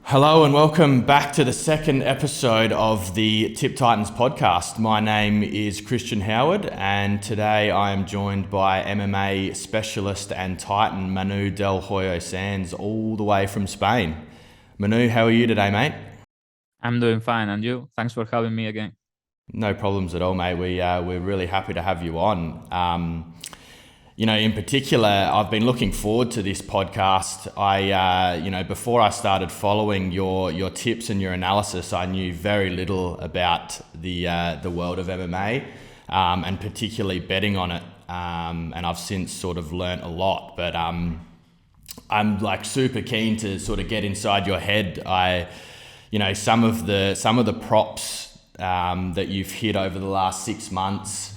Hello and welcome back to the second episode of the Tip Titans podcast. My name is Christian Howard and today I am joined by MMA specialist and Titan Manu del Hoyo Sanz all the way from Spain. Manu, how are you today, mate? I'm doing fine, and you? Thanks for having me again. No problems at all, mate. We're really happy to have you on. In particular, I've been looking forward to this podcast. Before I started following your tips and your analysis, I knew very little about the world of MMA, and particularly betting on it. And I've since sort of learnt a lot. But I'm like super keen to sort of get inside your head. Some of the props that you've hit over the last 6 months.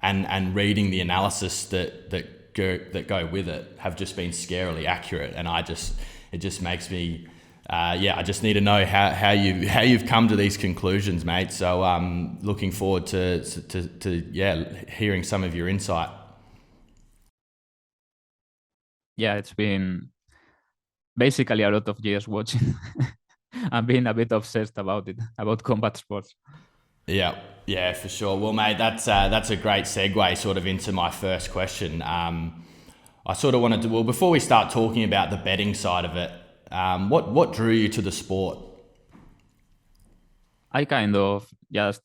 And reading the analysis that go with it have just been scarily accurate, and it just makes me I just need to know how you've come to these conclusions, mate. So looking forward to hearing some of your insight. Yeah, it's been basically a lot of years watching. I'm being a bit obsessed about it, about combat sports. Yeah, for sure. Well, mate, that's a great segue sort of into my first question. I sort of wanted to, well, before we start talking about the betting side of it, what drew you to the sport? I kind of just,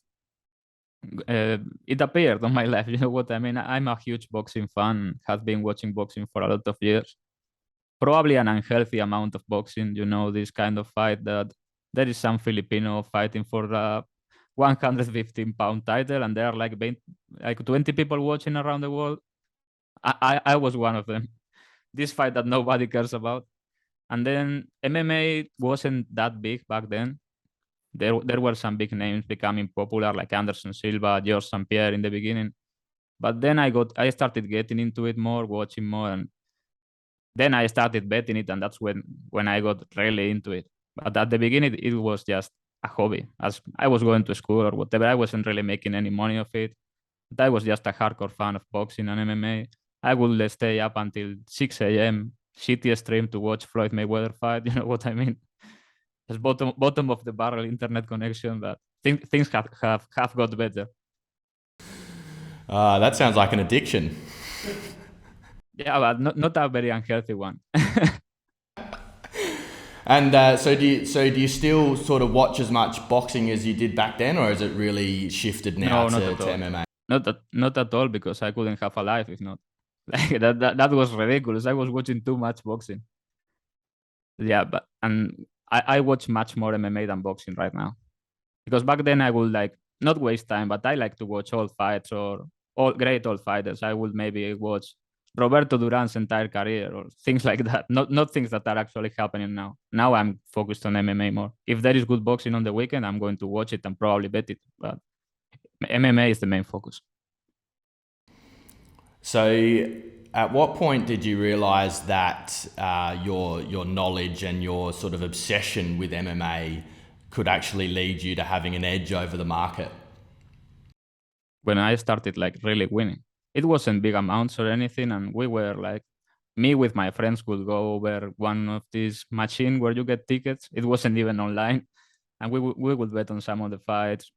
it appeared on my life, you know what I mean? I'm a huge boxing fan, have been watching boxing for a lot of years. Probably an unhealthy amount of boxing, this kind of fight that there is some Filipino fighting for the 115-pound title, and there are like 20 people watching around the world. I was one of them. This fight that nobody cares about. And then MMA wasn't that big back then. There were some big names becoming popular, like Anderson Silva, George St. Pierre in the beginning. But then I started getting into it more, watching more, and then I started betting it, and that's when I got really into it. But at the beginning, it was just a hobby. As I was going to school or whatever, I wasn't really making any money of it. But I was just a hardcore fan of boxing and MMA. I would stay up until 6 a.m. shitty stream to watch Floyd Mayweather fight. You know what I mean? Just bottom of the barrel internet connection, but things have got better. That sounds like an addiction. Yeah, but not a very unhealthy one. And so do you still sort of watch as much boxing as you did back then, or has it really shifted now to MMA? Not at all, because I couldn't have a life if not. Like that was ridiculous. I was watching too much boxing. Yeah, and I watch much more MMA than boxing right now, because back then I would like not waste time, but I like to watch old fights or all great old fighters. I would maybe watch Roberto Duran's entire career or things like that. Not things that are actually happening now. Now I'm focused on MMA more. If there is good boxing on the weekend, I'm going to watch it and probably bet it. But MMA is the main focus. So at what point did you realize that your knowledge and your sort of obsession with MMA could actually lead you to having an edge over the market? When I started like really winning, it wasn't big amounts or anything, and we were like, me with my friends would go over one of these machines where you get tickets. It wasn't even online, and we would bet on some of the fights,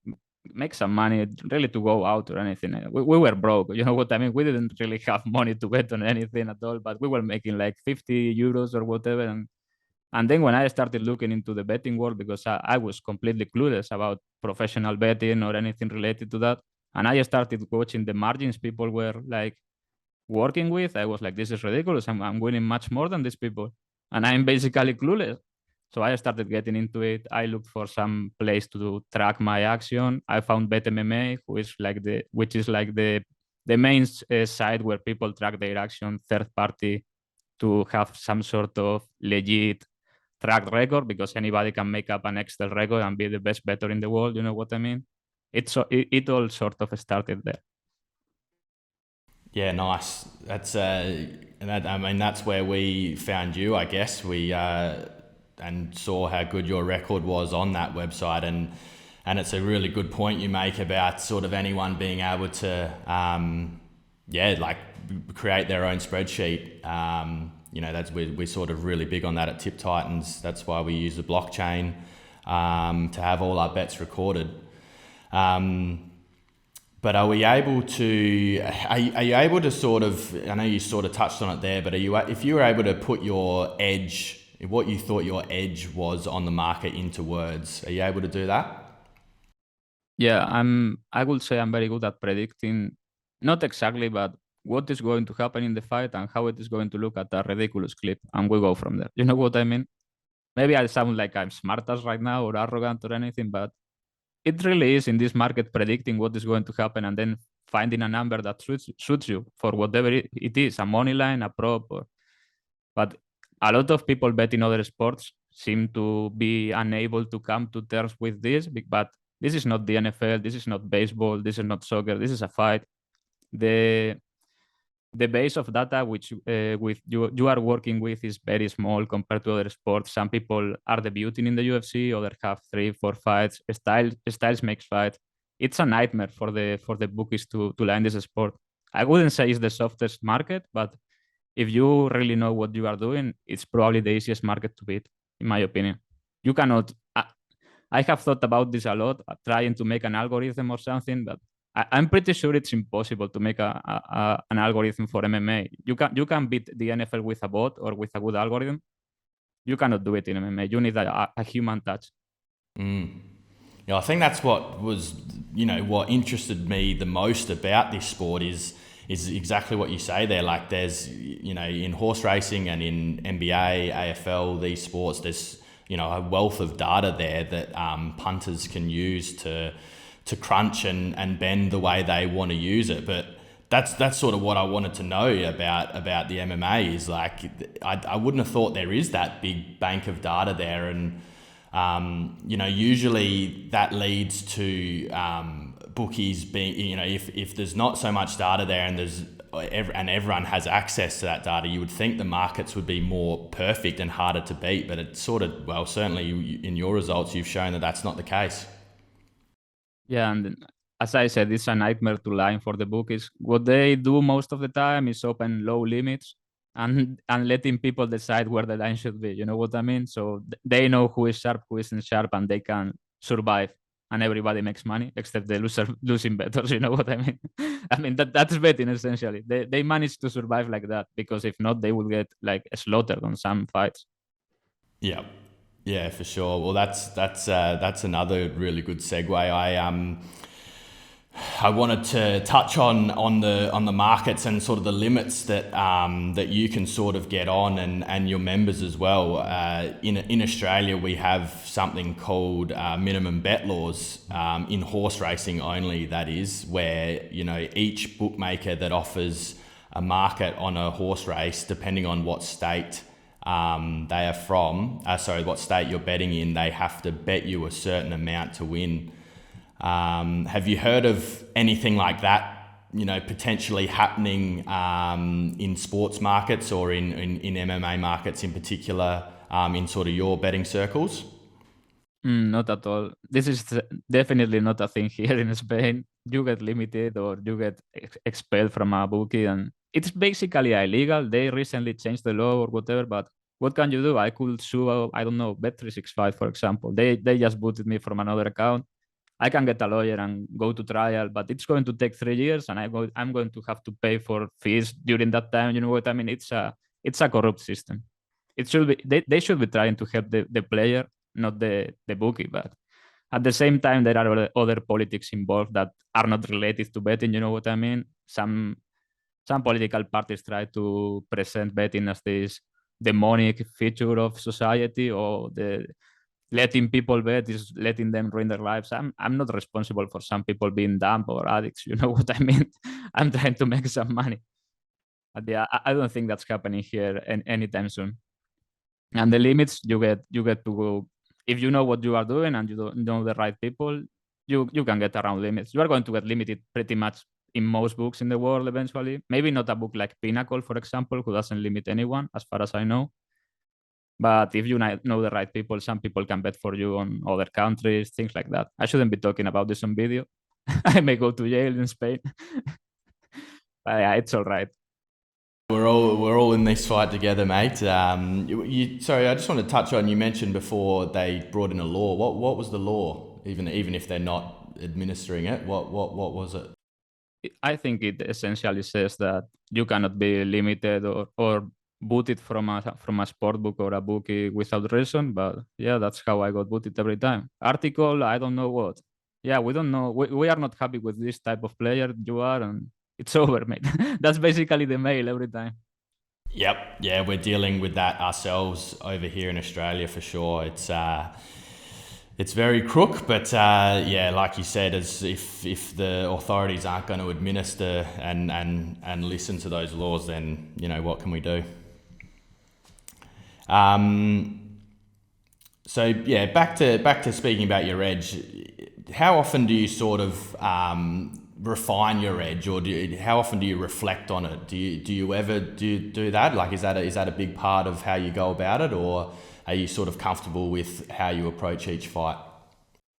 make some money, really to go out or anything. We were broke, you know what I mean? We didn't really have money to bet on anything at all, but we were making like 50 euros or whatever. And then when I started looking into the betting world, because I was completely clueless about professional betting or anything related to that, and I started watching the margins people were like working with, I was like, this is ridiculous. I'm winning much more than these people, and I'm basically clueless. So I started getting into it. I looked for some place to track my action. I found BetMMA, which is like the main site where people track their action, third party, to have some sort of legit track record, because anybody can make up an Excel record and be the best bettor in the world. You know what I mean? It all sort of started there. Yeah, nice. That's that's where we found you, I guess. We and saw how good your record was on that website, and it's a really good point you make about sort of anyone being able to create their own spreadsheet we're sort of really big on that at Tip Titans. That's why we use the blockchain to have all our bets recorded. But are you able to sort of, I know you sort of touched on it there, but if you were able to put your edge, what you thought your edge was on the market into words, are you able to do that? Yeah, I would say I'm very good at predicting, not exactly, but what is going to happen in the fight and how it is going to look at a ridiculous clip, and we go from there. You know what I mean? Maybe I sound like I'm smart as right now or arrogant or anything, but it really is in this market predicting what is going to happen and then finding a number that suits you for whatever it is, a money line, a prop, but a lot of people bet in other sports seem to be unable to come to terms with this. But this is not the NFL, this is not baseball, this is not soccer, this is a fight. The base of data which with you are working with is very small compared to other sports. Some people are debuting in the UFC, others have 3-4 fights. Styles makes fights. It's a nightmare for the bookies to line this sport. I wouldn't say it's the softest market, but if you really know what you are doing, it's probably the easiest market to beat, in my opinion. You cannot. I have thought about this a lot, trying to make an algorithm or something, but I'm pretty sure it's impossible to make an algorithm for MMA. You can beat the NFL with a bot or with a good algorithm. You cannot do it in MMA. You need a human touch. Yeah, I think that's what was, what interested me the most about this sport is exactly what you say there. Like there's, in horse racing and in NBA, AFL, these sports, there's, a wealth of data there that punters can use to crunch and bend the way they want to use it. But that's sort of what I wanted to know about the MMA is like, I wouldn't have thought there is that big bank of data there. And, usually that leads to bookies being, if there's not so much data there and everyone has access to that data, you would think the markets would be more perfect and harder to beat. But it's sort of, well, certainly in your results, you've shown that that's not the case. Yeah, and as I said, it's a nightmare to line for the bookies. What they do most of the time is open low limits and letting people decide where the line should be. You know what I mean? So they know who is sharp, who isn't sharp, and they can survive. And everybody makes money except the losing bettors. You know what I mean? I mean that's betting essentially. They manage to survive like that because if not, they would get like slaughtered on some fights. Yeah. Yeah, for sure. Well, that's another really good segue. I wanted to touch on the markets and sort of the limits that you can sort of get on and your members as well. In Australia, we have something called minimum bet laws in horse racing only. That is where each bookmaker that offers a market on a horse race, depending on what state they are from, what state you're betting in, they have to bet you a certain amount to win. Have you heard of anything like that, potentially happening in sports markets or in MMA markets in particular, in sort of your betting circles? Not at all. This is definitely not a thing here in Spain. You get limited or you get expelled from a bookie, and it's basically illegal. They recently changed the law or whatever, but what can you do? I could sue, I don't know, Bet365, for example. They just booted me from another account. I can get a lawyer and go to trial, but it's going to take 3 years, and I'm going to have to pay for fees during that time. You know what I mean? It's a corrupt system. It should be they should be trying to help the player, not the bookie. But at the same time, there are other politics involved that are not related to betting. You know what I mean? Some political parties try to present betting as this demonic feature of society, or the letting people bet is letting them ruin their lives. I'm not responsible for some people being dumb or addicts. You know what I mean? I'm trying to make some money. But yeah, I don't think that's happening here anytime soon. And the limits you get to go if you know what you are doing and you don't know the right people. You can get around limits. You are going to get limited pretty much in most books in the world eventually. Maybe not a book like Pinnacle, for example, who doesn't limit anyone, as far as I know. But if you know the right people, some people can bet for you on other countries, things like that. I shouldn't be talking about this on video. I may go to jail in Spain. But yeah, it's all right. We're all in this fight together, mate. Sorry, I just want to touch on, you mentioned before they brought in a law. What was the law? Even if they're not administering it, what was it? I think it essentially says that you cannot be limited or booted from a sport book or a bookie without reason. But yeah, that's how I got booted every time. Article, I don't know what. Yeah, we don't know. We are not happy with this type of player. You are, and it's over, mate. That's basically the mail every time. Yep, yeah, we're dealing with that ourselves over here in Australia for sure. It's very crook, but yeah, like you said, as if the authorities aren't going to administer and listen to those laws, then what can we do? So yeah, back to speaking about your edge. How often do you sort of refine your edge, or how often do you reflect on it? Do you ever do that? Like, is that a big part of how you go about it, or are you sort of comfortable with how you approach each fight?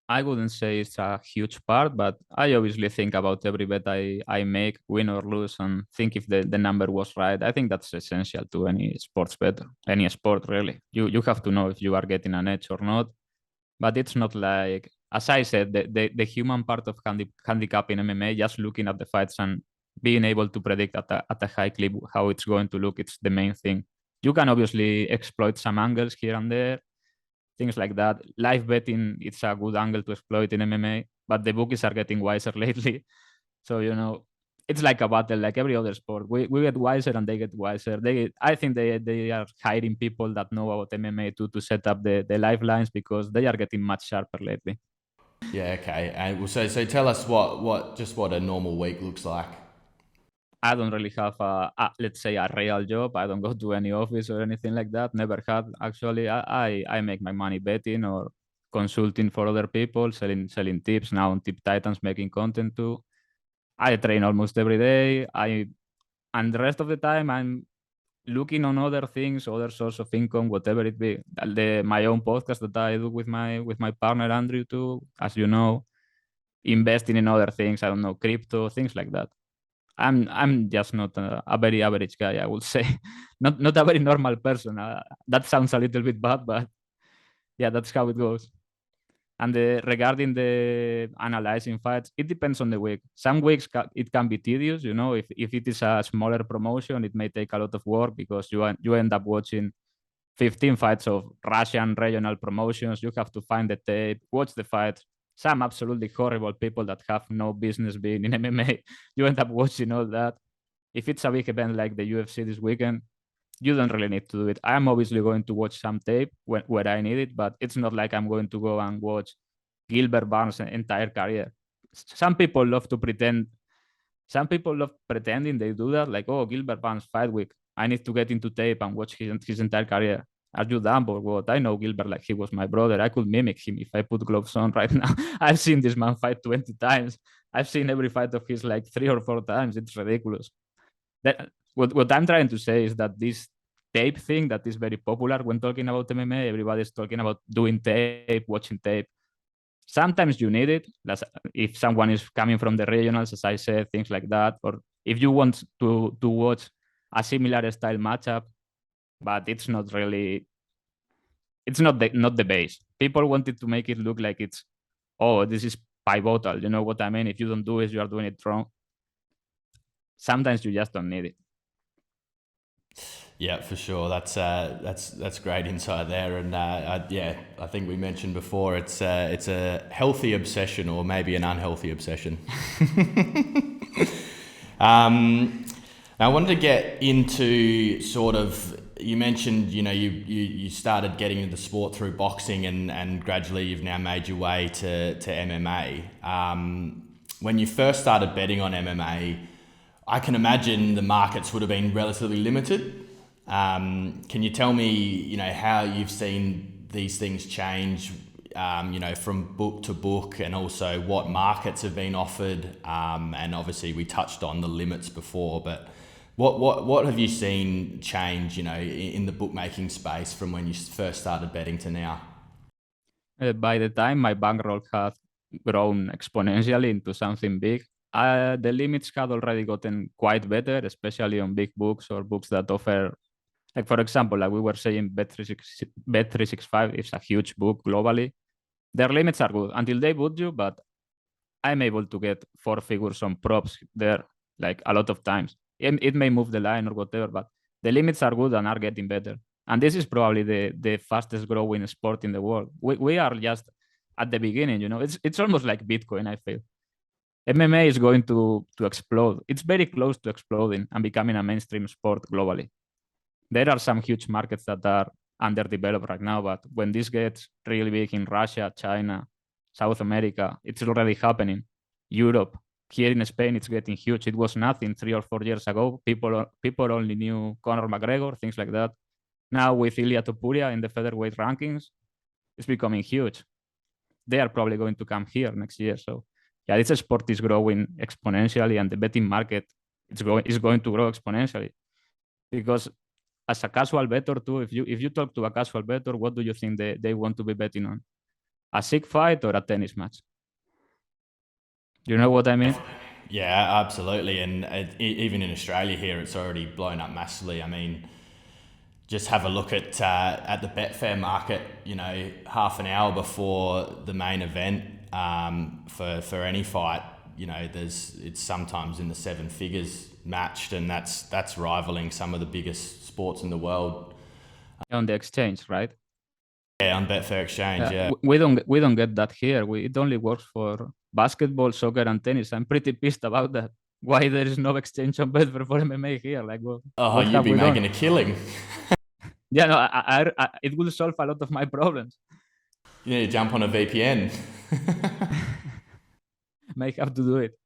I wouldn't say it's a huge part, but I obviously think about every bet I make, win or lose, and think if the number was right. I think that's essential to any sports bet, any sport really. You have to know if you are getting an edge or not. But it's not like, as I said, the human part of handicap in MMA, just looking at the fights and being able to predict at a high clip how it's going to look, it's the main thing. You can obviously exploit some angles here and there, things like that. Live betting, it's a good angle to exploit in MMA, but the bookies are getting wiser lately. So, it's like a battle, like every other sport. We get wiser and they get wiser. I think they are hiring people that know about MMA to set up the lifelines because they are getting much sharper lately. Yeah, okay. And so tell us what a normal week looks like. I don't really have let's say a real job. I don't go to any office or anything like that. Never had actually. I make my money betting or consulting for other people, selling tips now on Tip Titans, making content too. I train almost every day. And the rest of the time I'm looking on other things, other source of income, whatever it be. My own podcast that I do with my partner Andrew too, as you know, investing in other things. I don't know, crypto, things like that. I'm just not a very average guy, I would say. Not a very normal person. That sounds a little bit bad, but yeah, that's how it goes. And regarding the analyzing fights, it depends on the week. Some weeks it can be tedious, if it is a smaller promotion, it may take a lot of work because you end up watching 15 fights of Russian regional promotions. You have to find the tape, watch the fights. Some absolutely horrible people that have no business being in MMA. You end up watching all that. If it's a big event like the UFC this weekend, you don't really need to do it. I'm obviously going to watch some tape where I need it, but it's not like I'm going to go and watch Gilbert Barnes' entire career. Some people love to pretend. Some people love pretending they do that, like, oh, Gilbert Barnes fight week. I need to get into tape and watch his entire career. Are you dumb or what? I know Gilbert like he was my brother. I could mimic him if I put gloves on right now. I've seen this man fight 20 times. I've seen every fight of his like 3 or 4 times. It's ridiculous. What I'm trying to say is that this tape thing that is very popular when talking about MMA, everybody's talking about doing tape, watching tape. Sometimes you need it. If someone is coming from the regionals, as I said, things like that, or if you want to watch a similar style matchup, but it's not really. It's not the base. People wanted to make it look like it's, oh, this is pivotal. You know what I mean? If you don't do it, you are doing it wrong. Sometimes you just don't need it. Yeah, for sure. That's great insight there, and I think we mentioned before it's a healthy obsession or maybe an unhealthy obsession. Now I wanted to get into sort of, you mentioned you started getting into the sport through boxing and gradually you've now made your way to MMA. When you first started betting on MMA, I can imagine the markets would have been relatively limited. Can you tell me, how you've seen these things change, from book to book, and also what markets have been offered? And obviously we touched on the limits before, but what have you seen change, in the bookmaking space from when you first started betting to now? By the time my bankroll had grown exponentially into something big, The limits had already gotten quite better, especially on big books or books that offer, like for example, like we were saying, Bet365 is a huge book globally. Their limits are good until they boot you, but I'm able to get 4 figures on props there, like a lot of times. It may move the line or whatever, but the limits are good and are getting better. And this is probably the fastest growing sport in the world. We are just at the beginning, It's almost like Bitcoin, I feel. MMA is going to explode. It's very close to exploding and becoming a mainstream sport globally. There are some huge markets that are underdeveloped right now, but when this gets really big in Russia, China, South America, it's already happening. Europe, here in Spain, it's getting huge. It was nothing 3 or 4 years ago. People only knew Conor McGregor, things like that. Now with Ilia Topuria in the featherweight rankings, it's becoming huge. They are probably going to come here next year. So yeah, this sport is growing exponentially, and the betting market is going to grow exponentially. Because as a casual bettor too, if you talk to a casual bettor, what do you think they want to be betting on? A sick fight or a tennis match? Do you know what I mean? Yeah, absolutely. And even in Australia here, it's already blown up massively. I mean, just have a look at the Betfair market. Half an hour before the main event for any fight, it's sometimes in the 7 figures matched, and that's rivaling some of the biggest sports in the world. On the exchange, right? Yeah, on Betfair Exchange. Yeah. We don't get that here. It only works for basketball, soccer, and tennis. I'm pretty pissed about that. Why there is no exchange on Betfair for MMA here? Like, what you'd be making a killing. Yeah, no, it will solve a lot of my problems. You need to jump on a VPN. May have to do it.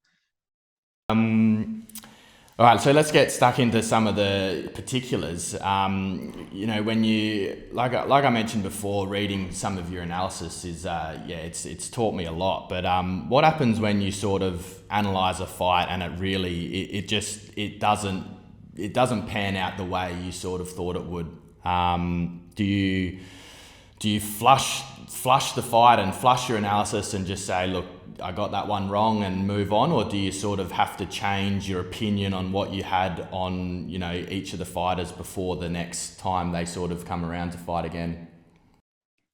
All right, so let's get stuck into some of the particulars. When you, like I mentioned before, reading some of your analysis is, it's taught me a lot. But what happens when you sort of analyze a fight and it doesn't pan out the way you sort of thought it would? Do you flush the fight and flush your analysis and just say, look, I got that one wrong and move on? Or do you sort of have to change your opinion on what you had on, each of the fighters before the next time they sort of come around to fight again?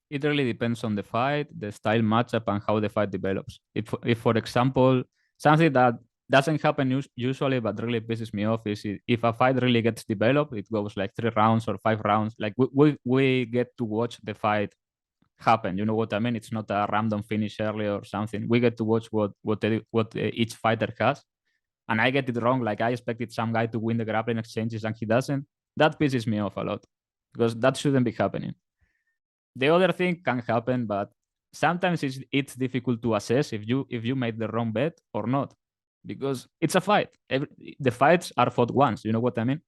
It really depends on the fight, the style matchup, and how the fight develops. If for example, something that doesn't happen usually but really pisses me off is if a fight really gets developed, it goes like 3 rounds or 5 rounds. Like we get to watch the fight happen. You know what I mean? It's not a random finish early or something. We get to watch what each fighter has. And I get it wrong. Like I expected some guy to win the grappling exchanges and he doesn't. That pisses me off a lot because that shouldn't be happening. The other thing can happen, but sometimes it's difficult to assess if you made the wrong bet or not, because it's a fight. The fights are fought once. You know what I mean?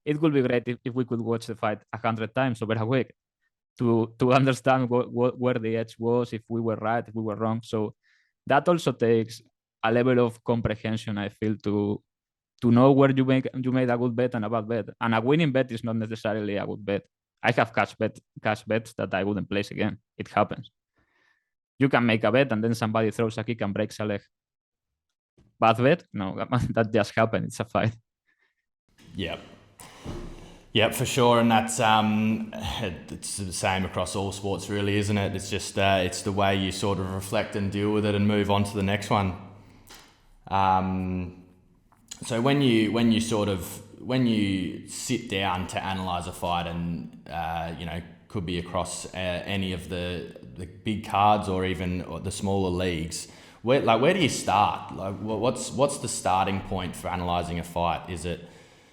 It would be great if we could watch the fight 100 times over a week to understand where the edge was, if we were right, if we were wrong. So that also takes a level of comprehension, I feel, to know where you made a good bet and a bad bet. And a winning bet is not necessarily a good bet. I have cash bets that I wouldn't place again. It happens. You can make a bet and then somebody throws a kick and breaks a leg. Bad bet? No, that just happened. It's a fight. Yep, for sure, and that's it's the same across all sports, really, isn't it? It's just it's the way you sort of reflect and deal with it and move on to the next one. So when you sit down to analyze a fight, and could be across any of the big cards or even the smaller leagues, where do you start? Like, what's the starting point for analyzing a fight?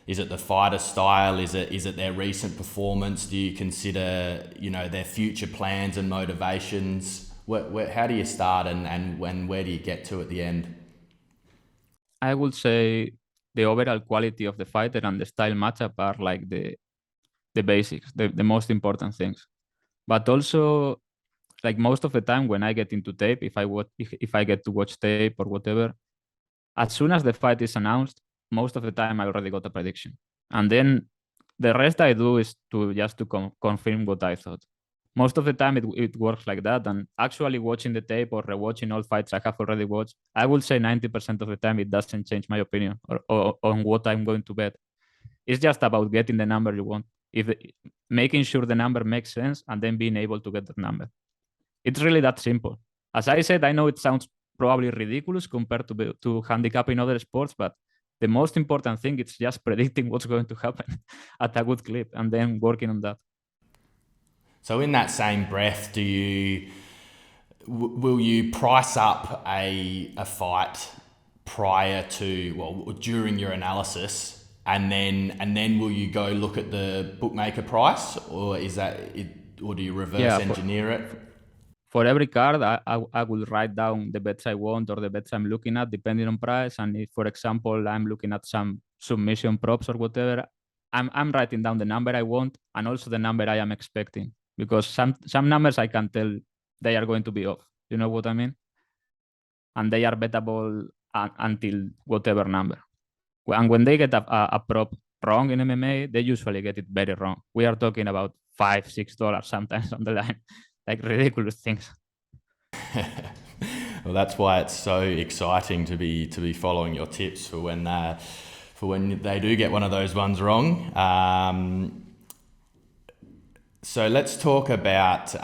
Is it the fighter style? Is it their recent performance? Do you consider, their future plans and motivations? How do you start and where do you get to at the end? I would say the overall quality of the fighter and the style matchup are like the basics, the most important things. But also, like most of the time when I get into tape, if I get to watch tape or whatever, as soon as the fight is announced, most of the time I already got a prediction. And then the rest I do is to confirm what I thought. Most of the time it works like that. And actually watching the tape or rewatching all fights I have already watched, I would say 90% of the time it doesn't change my opinion or on what I'm going to bet. It's just about getting the number you want. Making sure the number makes sense and then being able to get that number. It's really that simple. As I said, I know it sounds probably ridiculous compared to handicapping other sports, but the most important thing is just predicting what's going to happen at a good clip and then working on that. So in that same breath, will you price up a fight prior to during your analysis, and then will you go look at the bookmaker price, or is that it, or do you reverse engineer it? For every card, I will write down the bets I want or the bets I'm looking at, depending on price. And if, for example, I'm looking at some submission props or whatever, I'm writing down the number I want and also the number I am expecting, because some numbers I can tell they are going to be off. You know what I mean? And they are bettable until whatever number. And when they get a prop wrong in MMA, they usually get it very wrong. We are talking about $5-6 sometimes on the line, like ridiculous things. Well, that's why it's so exciting to be following your tips for when they do get one of those ones wrong. So let's talk about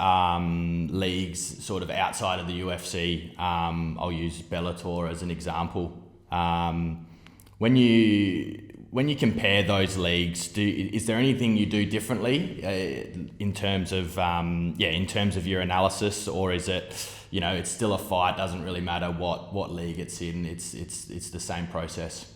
leagues sort of outside of the UFC. I'll use Bellator as an example. When you compare those leagues, is there anything you do differently in terms of your analysis, or is it, it's still a fight, doesn't really matter what league it's in, it's the same process?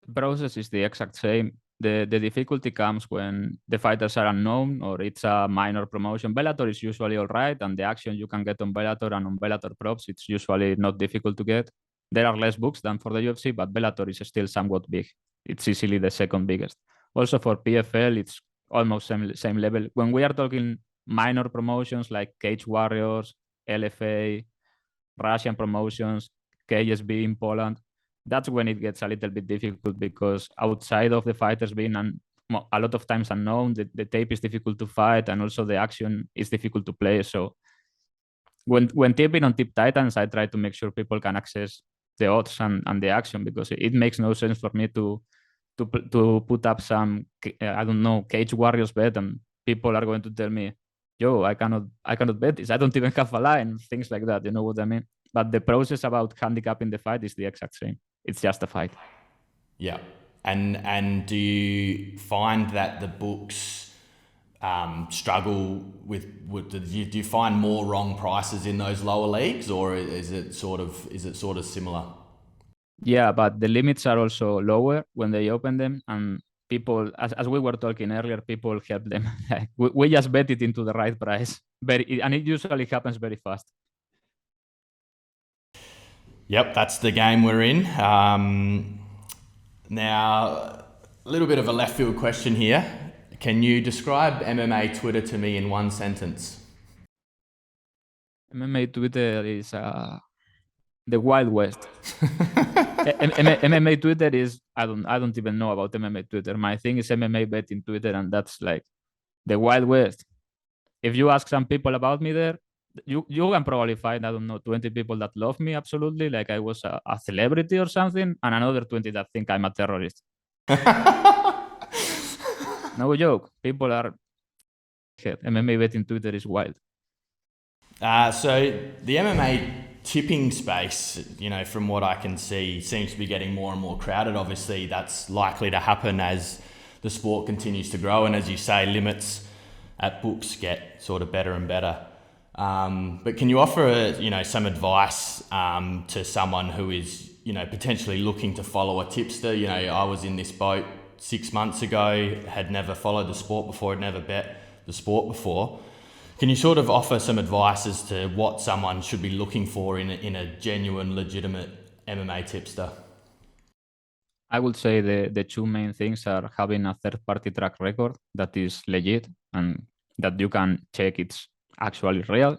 The process is the exact same. The difficulty comes when the fighters are unknown or it's a minor promotion. Bellator is usually all right, and the action you can get on Bellator and on Bellator props, it's usually not difficult to get. There are less books than for the UFC, but Bellator is still somewhat big. It's easily the second biggest. Also for PFL, it's almost same level. When we are talking minor promotions like Cage Warriors, LFA, Russian promotions, KSB in Poland, that's when it gets a little bit difficult, because outside of the fighters being a lot of times unknown, the tape is difficult to fight, and also the action is difficult to play. So when tipping on Tip Titans, I try to make sure people can access the odds and the action, because it makes no sense for me to put up some I don't know, Cage Warriors bet, and people are going to tell me, yo, I cannot bet this, I don't even have a line, things like that. You know what I mean? But the process about handicapping the fight is the exact same. It's just a fight. Yeah. And do you find that the books struggle with do you find more wrong prices in those lower leagues, or is it sort of similar? Yeah, but the limits are also lower when they open them, and people, as we were talking earlier, people help them. we just bet it into the right price, and it usually happens very fast. Yep, that's the game we're in. Now, a little bit of a left field question here. Can you describe MMA Twitter to me in one sentence? MMA Twitter is the Wild West. MMA Twitter is, I don't even know about MMA Twitter. My thing is MMA betting Twitter, and that's like the Wild West. If you ask some people about me there, you can probably find, I don't know, 20 people that love me absolutely, like I was a celebrity or something, and another 20 that think I'm a terrorist. No joke. People are MMA betting Twitter is wild. So the MMA tipping space, from what I can see, seems to be getting more and more crowded. Obviously, that's likely to happen as the sport continues to grow, and as you say, limits at books get sort of better and better. But can you offer, some advice to someone who is, potentially looking to follow a tipster? I was in this boat 6 months ago, had never followed the sport before, had never bet the sport before. Can you sort of offer some advice as to what someone should be looking for in a genuine, legitimate MMA tipster? I would say the two main things are having a third-party track record that is legit and that you can check it's actually real.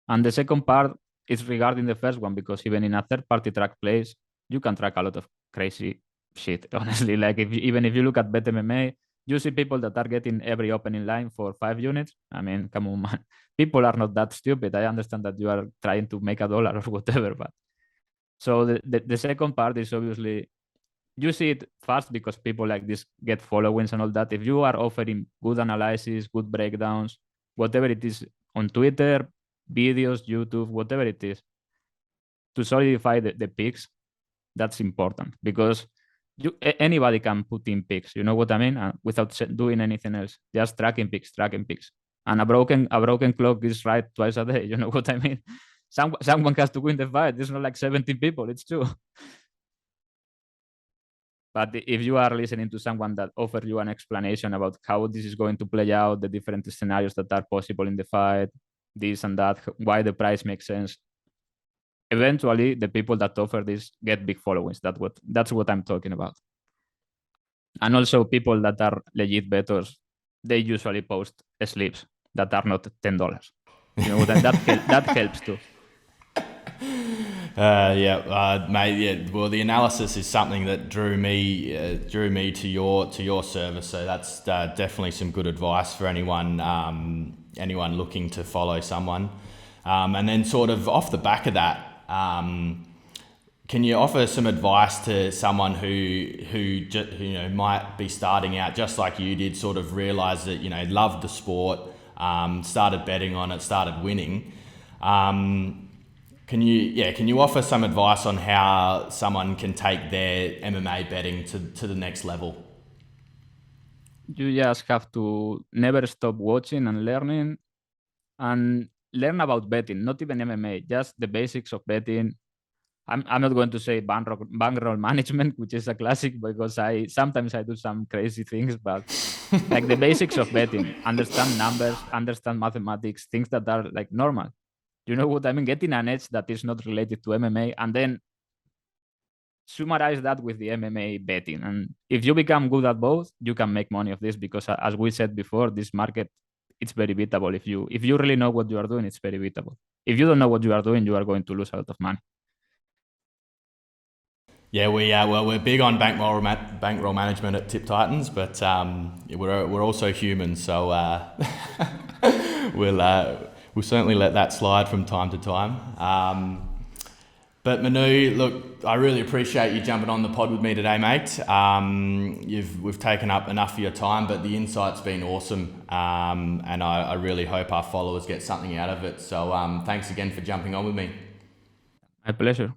And the second part is regarding the first one, because even in a third-party track place, you can track a lot of crazy shit, honestly. Like even if you look at BetMMA, You see people that are getting every opening line for 5 units. I mean, come on, man. People are not that stupid. I understand that you are trying to make $1 or whatever, but so the second part is obviously you see it fast because people like this get followings and all that. If you are offering good analysis, good breakdowns, whatever it is on Twitter, videos, YouTube, whatever it is, to solidify the picks, that's important because anybody can put in picks. You know what I mean? Without doing anything else, just tracking picks. And a broken clock is right twice a day. You know what I mean? Someone has to win the fight. It's not like 70 people. It's true. But if you are listening to someone that offers you an explanation about how this is going to play out, the different scenarios that are possible in the fight, this and that, why the price makes sense, eventually the people that offer this get big followings. That's what I'm talking about. And also people that are legit bettors, they usually post slips that are not $10. You know, that helps too. Mate. Yeah. Well, the analysis is something that drew me to your service. So that's definitely some good advice for anyone looking to follow someone. And then, sort of off the back of that, can you offer some advice to someone who might be starting out just like you did, sort of realize that loved the sport, started betting on it, started winning. Can you offer some advice on how someone can take their MMA betting to the next level? You just have to never stop watching and learning, and learn about betting, not even MMA, just the basics of betting. I'm not going to say bankroll management, which is a classic, because sometimes I do some crazy things, but like the basics of betting, understand numbers, understand mathematics, things that are like normal. You know what I mean? Getting an edge that is not related to MMA, and then summarize that with the MMA betting. And if you become good at both, you can make money of this, because as we said before, this market, it's very beatable. If you really know what you are doing, it's very beatable. If you don't know what you are doing, you are going to lose a lot of money. Yeah, we're big on bankroll management at Tip Titans, but we're also human, so we'll certainly let that slide from time to time. But Manu, look, I really appreciate you jumping on the pod with me today, mate. We've taken up enough of your time, but the insight's been awesome, and I really hope our followers get something out of it. So thanks again for jumping on with me. My pleasure.